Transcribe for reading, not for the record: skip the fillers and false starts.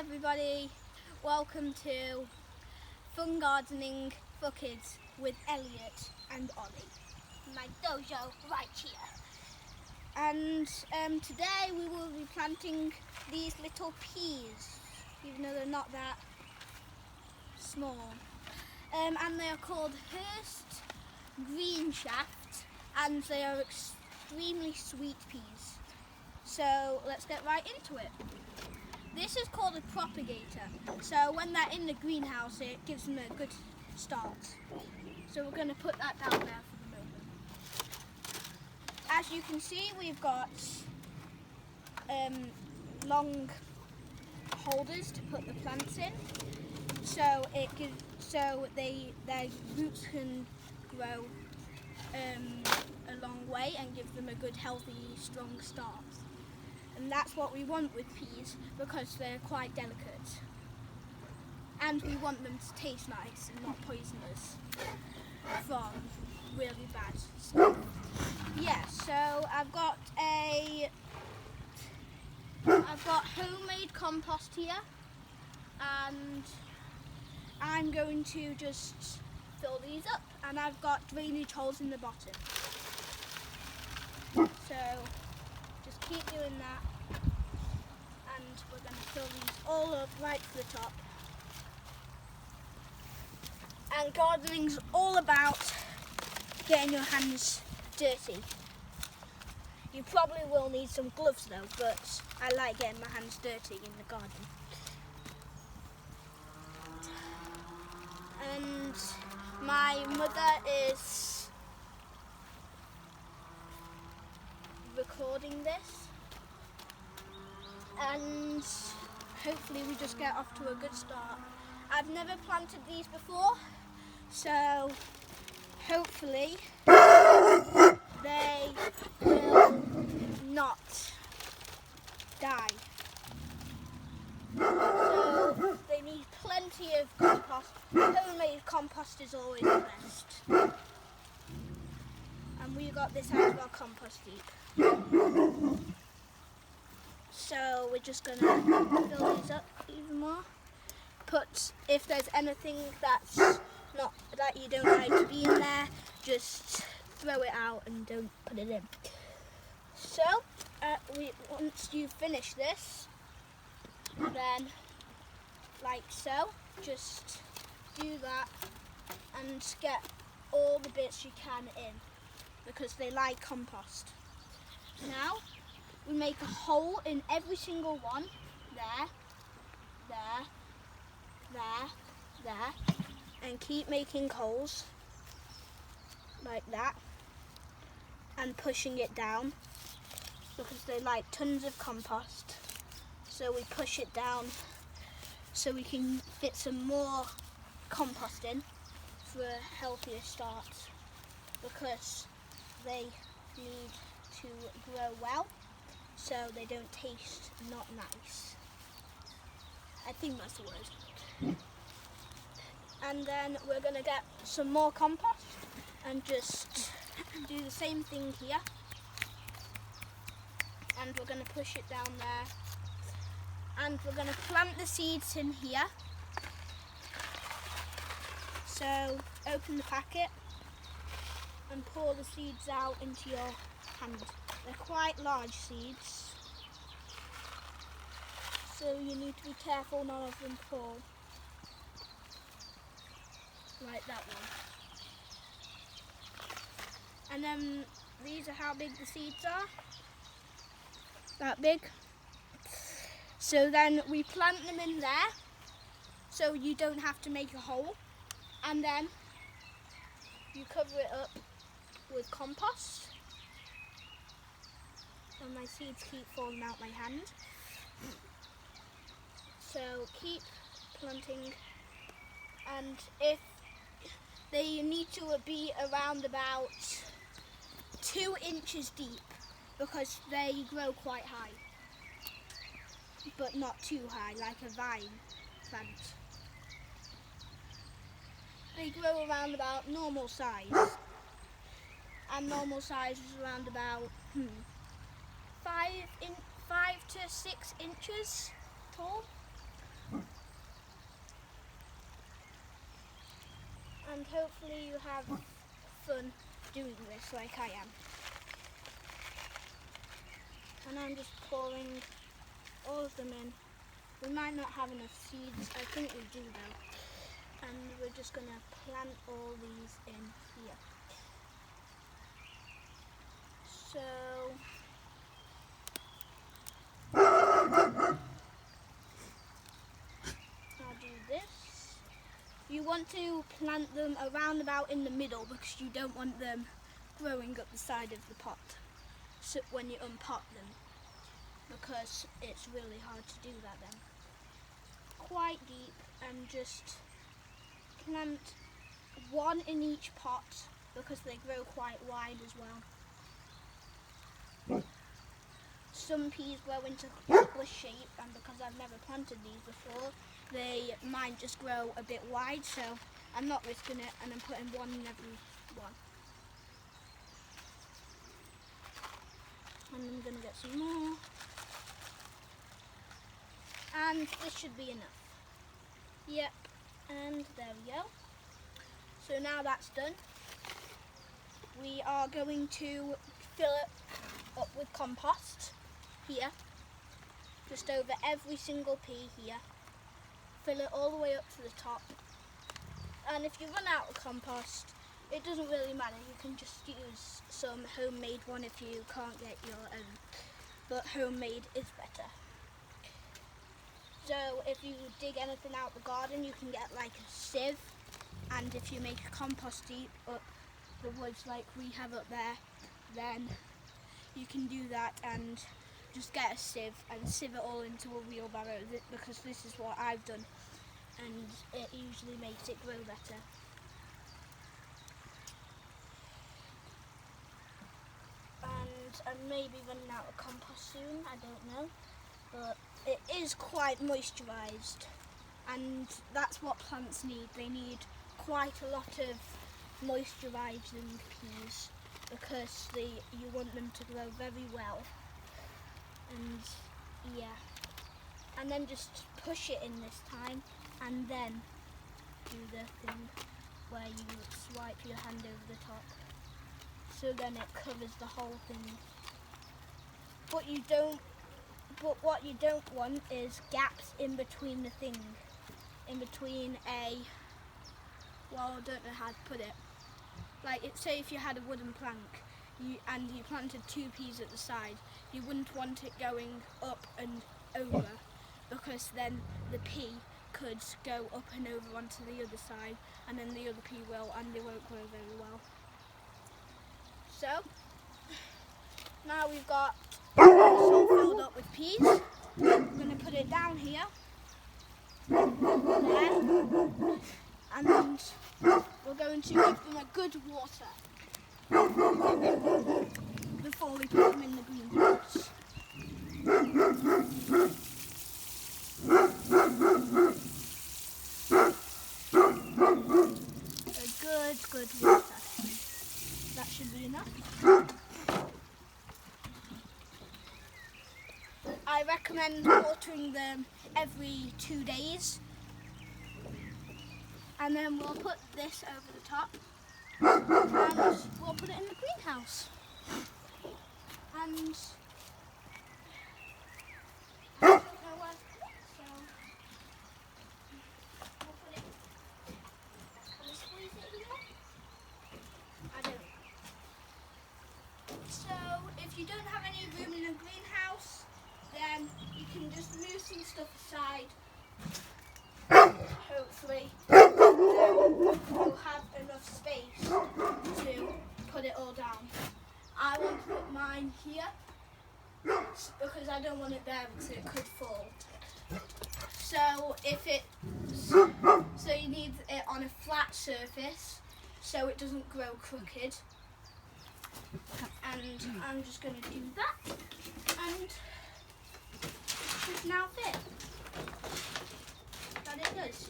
everybody, welcome to Fun Gardening for Kids with Elliott and Olly. My dojo right here. And today we will be planting these little peas, even though they're not that small. And they are called Hurst Green Shaft, and they are extremely sweet peas. So let's get right into it. This is called a propagator. So when they're in the greenhouse, it gives them a good start. So we're going to put that down there for the moment. As you can see, we've got long holders to put the plants in. So their roots can grow a long way and give them a good, healthy, strong start. And that's what we want with peas because they're quite delicate. And we want them to taste nice and not poisonous from really bad stuff. Yeah, so I've got homemade compost here, and I'm going to just fill these up, and I've got drainage holes in the bottom. So just keep doing that, and we're going to fill these all up right to the top. And gardening's all about getting your hands dirty. You probably will need some gloves though, but I like getting my hands dirty in the garden. And my mother is recording this, and hopefully we just get off to a good start. I've never planted these before, so hopefully they will not die. So they need plenty of compost. Homemade compost is always the best. And we got this out of our compost heap. So we're just going to fill these up even more. If there's anything that's not that you don't like to be in there, just throw it out and don't put it in. So once you finish this, then like so, just do that and get all the bits you can in because they like compost. Now we make a hole in every single one, there, and keep making holes like that and pushing it down because they like tons of compost. So we push it down so we can fit some more compost in for a healthier start because they need to grow well so they don't taste not nice. I think that's the word. And then we're going to get some more compost and just do the same thing here. And we're going to push it down there. And we're going to plant the seeds in here. So open the packet and pour the seeds out into your hand. They're quite large seeds, so you need to be careful none of them fall. Like that one. And then these are how big the seeds are. That big. So then we plant them in there so you don't have to make a hole, and then you cover it up with compost. And my seeds keep falling out my hand. So keep planting, and if they need to be around about 2 inches deep because they grow quite high, but not too high like a vine plant. They grow around about normal size, and normal size is around about 5 to 6 inches tall. and hopefully you have fun doing this like I am. And I'm just pouring all of them in. We might not have enough seeds, I think we do though. And we're just going to plant all these in here. So I'll do this. You want to plant them around about in the middle because you don't want them growing up the side of the pot so when you unpot them, because it's really hard to do that then. Quite deep, and just plant one in each pot because they grow quite wide as well. Some peas grow into this shape, and because I've never planted these before, they might just grow a bit wide, so I'm not risking it, and I'm putting one in every one. And I'm going to get some more. And this should be enough. Yep, and there we go. So now that's done, we are going to fill it up with compost here, just over every single pea here. Fill it all the way up to the top. And if you run out of compost, it doesn't really matter. You can just use some homemade one if you can't get your own. But homemade is better. So if you dig anything out the garden, you can get like a sieve. And if you make a compost heap up the woods like we have up there, then you can do that and just get a sieve and sieve it all into a wheelbarrow, because this is what I've done, and it usually makes it grow better. And I may be running out of compost soon, I don't know, but it is quite moisturised, and that's what plants need. They need quite a lot of moisturising peas because you want them to grow very well. And yeah, and then just push it in this time, and then do the thing where you swipe your hand over the top, so then it covers the whole thing. But what you don't want is gaps in between the thing, in between well, I don't know how to put it. Like, say if you had a wooden plank and you planted two peas at the side, you wouldn't want it going up and over, because then the pea could go up and over onto the other side, and then the other pea will, and they won't grow very well. So now we've got this all filled up with peas. I'm going to put it down here, there, and we're going to give them a good water before we put them in the greenhouse. A good water. That should be enough. I recommend watering them every 2 days. And then we'll put this over the top, and we'll put it in the greenhouse. And I don't know where to put it, so we'll put it. Can we squeeze it here? I don't know. So if you don't have any room in the greenhouse, then you can just move some stuff aside. Hopefully you'll have enough space to put it all down. I want to put mine here because I don't want it there because it could fall. So you need it on a flat surface so it doesn't grow crooked. And I'm just going to do that, and it should now fit. That it does.